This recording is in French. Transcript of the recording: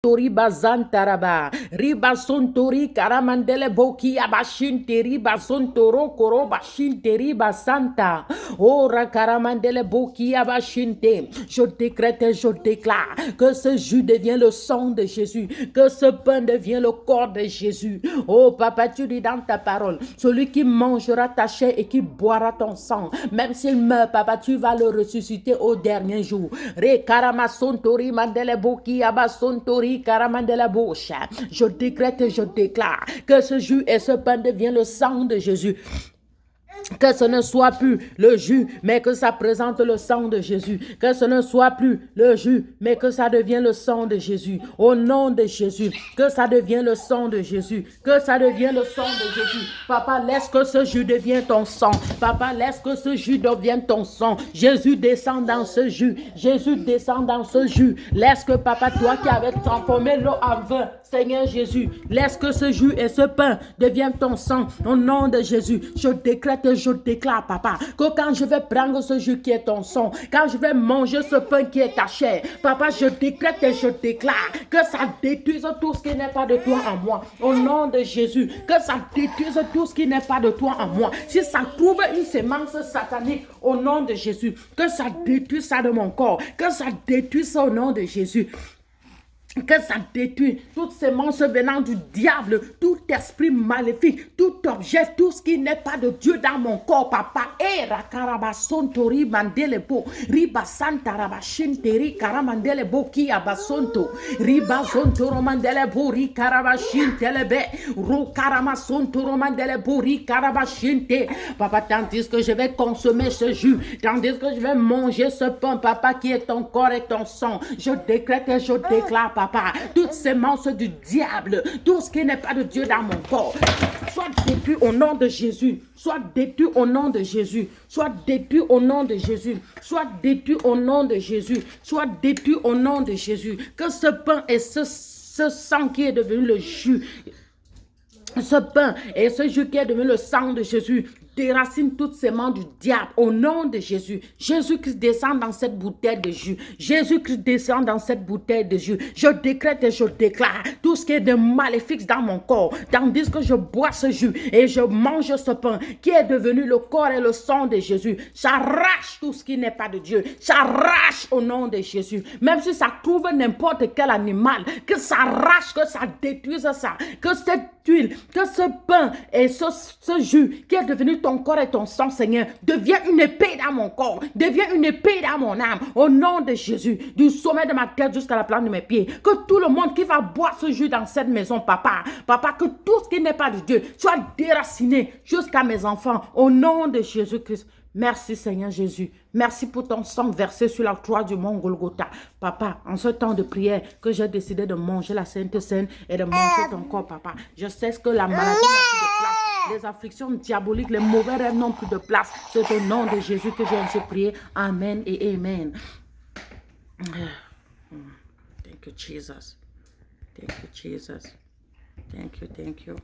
Tori bazantaraba, riba sontori karamandele boki abashinte riba sontoro koro bashinte riba santa, ora karamandele boki abashinte. Je décrète et je déclare que ce jus devient le sang de Jésus, que ce pain devient le corps de Jésus. Oh papa, tu dis dans ta parole, celui qui mangera ta chair et qui boira ton sang, même s'il meurt, papa, tu vas le ressusciter au dernier jour. Re karamasontori mandele boki abasontori. Je décrète et je déclare que ce jus et ce pain devient le sang de Jésus. Que ce ne soit plus le jus, mais que ça présente le sang de Jésus. Que ce ne soit plus le jus, mais que ça devienne le sang de Jésus. Au nom de Jésus, que ça devienne le sang de Jésus. Que ça devienne le sang de Jésus. Papa, laisse que ce jus devienne ton sang. Papa, laisse que ce jus devienne ton sang. Jésus descend dans ce jus. Jésus descend dans ce jus. Laisse que, papa, toi qui avais transformé l'eau en vin, Seigneur Jésus, laisse que ce jus et ce pain deviennent ton sang. Au nom de Jésus, je décrète et je déclare, papa, que quand je vais prendre ce jus qui est ton sang, quand je vais manger ce pain qui est ta chair, papa, je décrète et je déclare que ça détruise tout ce qui n'est pas de toi en moi. Au nom de Jésus, que ça détruise tout ce qui n'est pas de toi en moi. Si ça trouve une sémence satanique, au nom de Jésus, que ça détruise ça de mon corps, que ça détruise ça au nom de Jésus. Que ça détruit toutes ces mensonges venant du diable, tout esprit maléfique, tout objet, tout ce qui n'est pas de Dieu dans mon corps, papa. Et rakarabasonto ribandelebo, ribasanta rabashinteri karamandelebo ki abasonto, ribazonto romandelebo rikarabashintelebe, rokaramasonto romandelebo rikarabashinte. Papa, tandis que je vais consommer ce jus, tandis que je vais manger ce pain, papa, qui est ton corps et ton sang, je décrète et je déclare, papa, toutes ces mensonges du diable, tout ce qui n'est pas de Dieu dans mon corps, soit détruit au nom de Jésus, soit détruit au nom de Jésus, soit détruit au nom de Jésus, soit détruit au nom de Jésus, soit détruit au nom de Jésus. Que ce pain et ce sang qui est devenu le jus, ce pain et ce jus qui est devenu le sang de Jésus, déracine toutes ces mains du diable au nom de Jésus. Jésus-Christ descend dans cette bouteille de jus. Jésus-Christ descend dans cette bouteille de jus. Je décrète et je déclare tout ce qui est de maléfique dans mon corps, tandis que je bois ce jus et je mange ce pain qui est devenu le corps et le sang de Jésus. J'arrache tout ce qui n'est pas de Dieu. J'arrache au nom de Jésus. Même si ça trouve n'importe quel animal, que ça arrache, que ça détruise ça, que cette huile, que ce pain et ce jus qui est devenu ton corps et ton sang, Seigneur, devient une épée dans mon corps, devient une épée dans mon âme, au nom de Jésus, du sommet de ma tête jusqu'à la plante de mes pieds. Que tout le monde qui va boire ce jus dans cette maison, papa, que tout ce qui n'est pas de Dieu soit déraciné jusqu'à mes enfants, au nom de Jésus-Christ. Merci Seigneur Jésus. Merci pour ton sang versé sur la croix du mont Golgotha. Papa, en ce temps de prière que j'ai décidé de manger la Sainte Seine et de manger ton corps, papa, je sais que la maladie n'a plus de place. Les afflictions diaboliques, les mauvais rêves n'ont plus de place. C'est au nom de Jésus que j'ai ainsi prié. Amen et amen. Thank you, Jesus. Thank you, Jesus. Thank you, thank you.